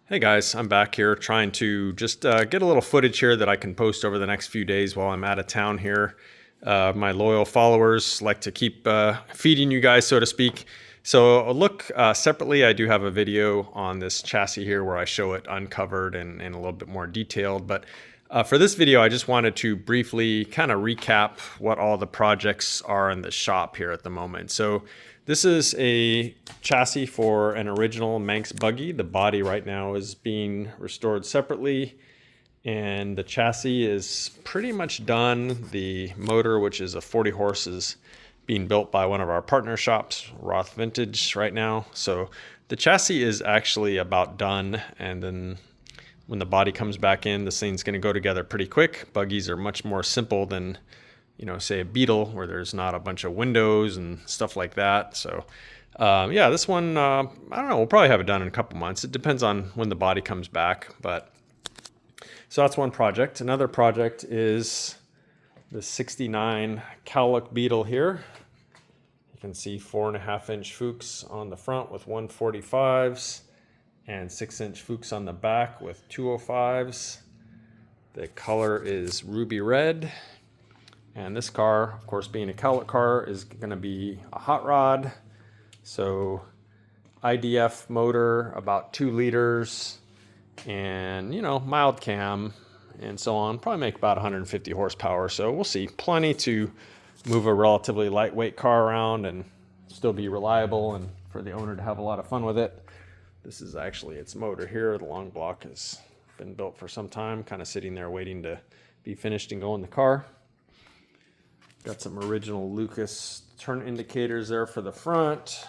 Hey guys, I'm back here trying to just get a little footage here that I can post over the next few days while I'm out of town here. My loyal followers like to keep feeding you guys, so to speak. So look separately, I do have a video on this chassis here where I show it uncovered and a little bit more detailed. But for this video, I just wanted to briefly kind of recap what all the projects are in the shop here at the moment. So this is a chassis for an original Manx buggy. The body right now is being restored separately, and the chassis is pretty much done. The motor, which is a 40 horse, is being built by one of our partner shops, Roth Vintage, right now. So the chassis is actually about done, and then when the body comes back in, this thing's going to go together pretty quick. Buggies are much more simple than, say a Beetle, where there's not a bunch of windows and stuff like that. So yeah, this one, I don't know, we'll probably have it done in a couple months. It depends on when the body comes back. But so that's one project. Another project is the 69 cowlick Beetle here. You can see 4.5-inch Fuchs on the front with 145s and 6-inch Fuchs on the back with 205s. The color is ruby red. And this car, of course, being a cowlick car, is going to be a hot rod. So IDF motor, about 2 liters, and, mild cam and so on. Probably make about 150 horsepower. So we'll see. Plenty to move a relatively lightweight car around and still be reliable and for the owner to have a lot of fun with it. This is actually its motor here. The long block has been built for some time, kind of sitting there waiting to be finished and go in the car. Got some original Lucas turn indicators there for the front.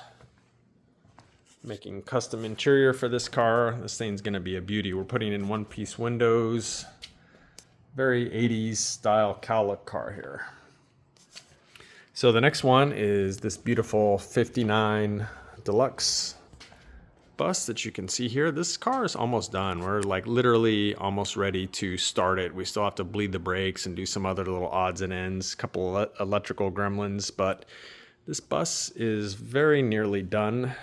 Making custom interior for this car. This thing's going to be a beauty. We're putting in one-piece windows. Very 80s style cowlick car here. So the next one is this beautiful 59 deluxe bus that you can see here. This car is almost done. We're like literally almost ready to start it. We still have to bleed the brakes and do some other little odds and ends, a couple of electrical gremlins, but this bus is very nearly done.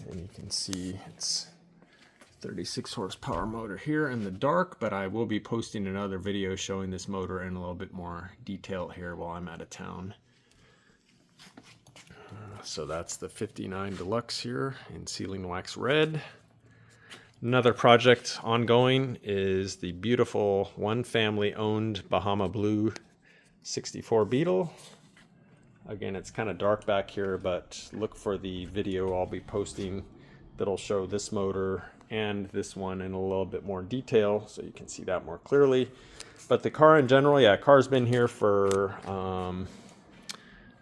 And you can see it's 36 horsepower motor here in the dark, but I will be posting another video showing this motor in a little bit more detail here while I'm out of town. So that's the 59 Deluxe here in sealing wax red. Another project ongoing is the beautiful one family owned Bahama Blue 64 Beetle. Again, it's kind of dark back here, but look for the video I'll be posting that'll show this motor and this one in a little bit more detail so you can see that more clearly. But the car in general, yeah, car's been here for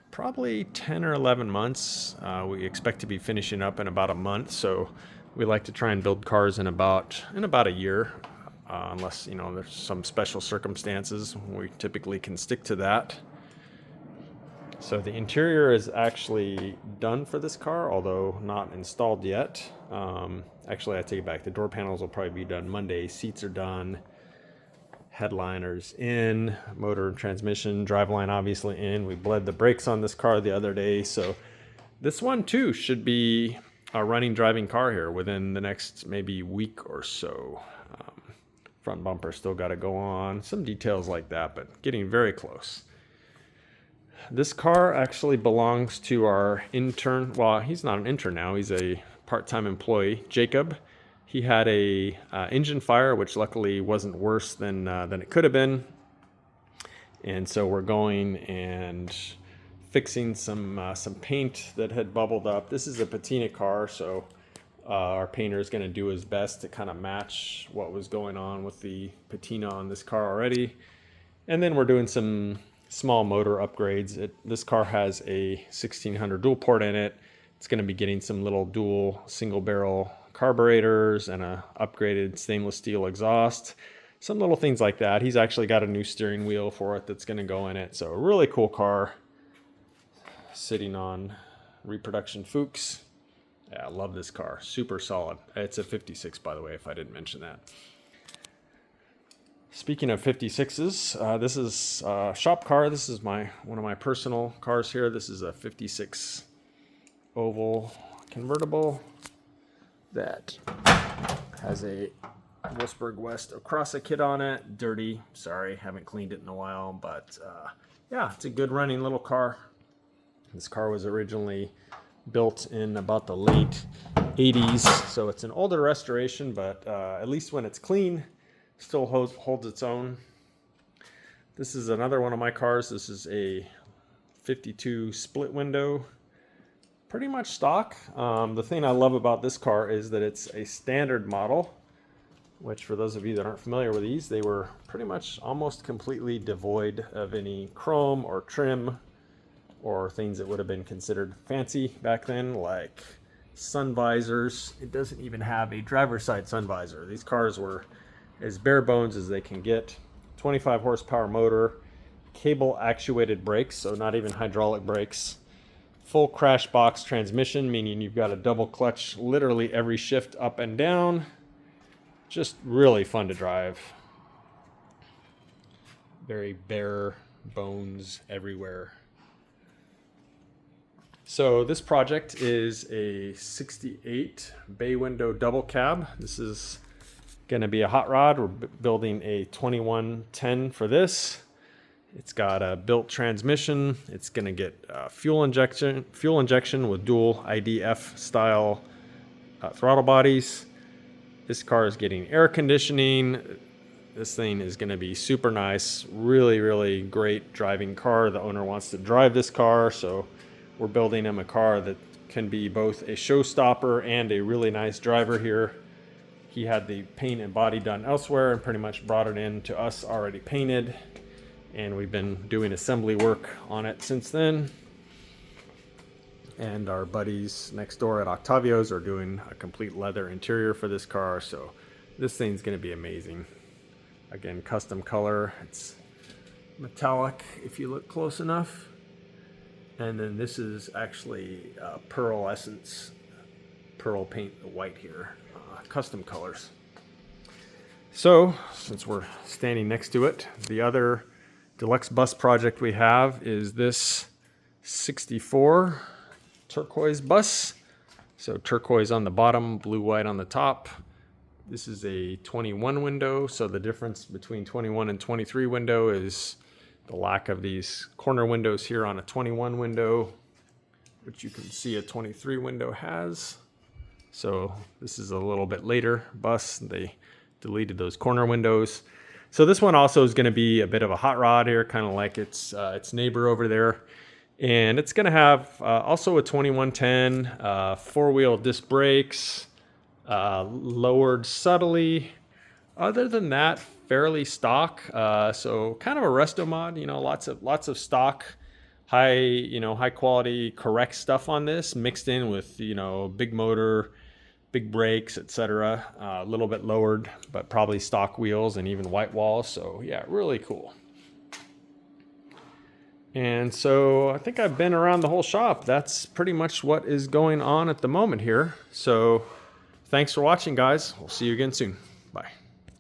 probably 10 or 11 months. We expect to be finishing up in about a month, so we like to try and build cars in about a year, unless there's some special circumstances. We typically can stick to that. So the interior is actually done for this car, although not installed yet. Actually, I take it back. The door panels will probably be done Monday. Seats are done. Headliners in. Motor and transmission. Driveline obviously in. We bled the brakes on this car the other day. So this one too should be a running, driving car here within the next maybe week or so. Front bumper still got to go on. Some details like that, but getting very close. This car actually belongs to our intern. Well, he's not an intern now. He's a part-time employee, Jacob. He had a engine fire, which luckily wasn't worse than it could have been. And so we're going and fixing some paint that had bubbled up. This is a patina car, so our painter is going to do his best to kind of match what was going on with the patina on this car already. And then we're doing some small motor upgrades. This car has a 1600 dual port in it. It's going to be getting some little dual single barrel carburetors and a upgraded stainless steel exhaust. Some little things like that. He's actually got a new steering wheel for it that's going to go in it. So a really cool car sitting on reproduction Fuchs. Yeah, I love this car. Super solid. It's a 56, by the way, if I didn't mention that. Speaking of 56s, this is a shop car. This is one of my personal cars here. This is a 56 oval convertible that has a Wolfsburg West Ocrasa kit on it. Dirty, sorry, haven't cleaned it in a while, but yeah, it's a good running little car. This car was originally built in about the late 80s, so it's an older restoration, but at least when it's clean, still holds its own. This is another one of my cars. This is a 52 split window, pretty much stock. The thing I love about this car is that it's a standard model, which for those of you that aren't familiar with these, they were pretty much almost completely devoid of any chrome or trim or things that would have been considered fancy back then, like sun visors. It doesn't even have a driver's side sun visor. These cars were as bare bones as they can get. 25 horsepower motor, cable actuated brakes, so not even hydraulic brakes. Full crash box transmission, meaning you've got a double clutch literally every shift up and down. Just really fun to drive. Very bare bones everywhere. So this project is a 68 bay window double cab. This is going to be a hot rod. We're building a 2110 for this. It's got a built transmission. It's going to get fuel injection with dual IDF style throttle bodies. This car is getting air conditioning. This thing is going to be super nice. Really, really great driving car. The owner wants to drive this car, so we're building him a car that can be both a showstopper and a really nice driver here. He had the paint and body done elsewhere and pretty much brought it in to us already painted. And we've been doing assembly work on it since then. And our buddies next door at Octavio's are doing a complete leather interior for this car. So this thing's going to be amazing. Again, custom color. It's metallic if you look close enough. And then this is actually pearl essence, pearl paint white here, custom colors. So since we're standing next to it, the other deluxe bus project we have is this 64 turquoise bus. So turquoise on the bottom, blue white on the top. This is a 21 window. So the difference between 21 and 23 window is the lack of these corner windows here on a 21 window, which you can see a 23 window has. So this is a little bit later bus. They deleted those corner windows. So this one also is going to be a bit of a hot rod here, kind of like its neighbor over there. And it's going to have also a 2110, four-wheel disc brakes, lowered subtly. Other than that, fairly stock. So kind of a Resto-mod, you know, lots of stock, high quality, correct stuff on this, mixed in with, you know, big motor, big brakes, etc. A little bit lowered, but probably stock wheels and even white walls. So yeah, really cool. And so I think I've been around the whole shop. That's pretty much what is going on at the moment here. So thanks for watching, guys. We'll see you again soon. Bye.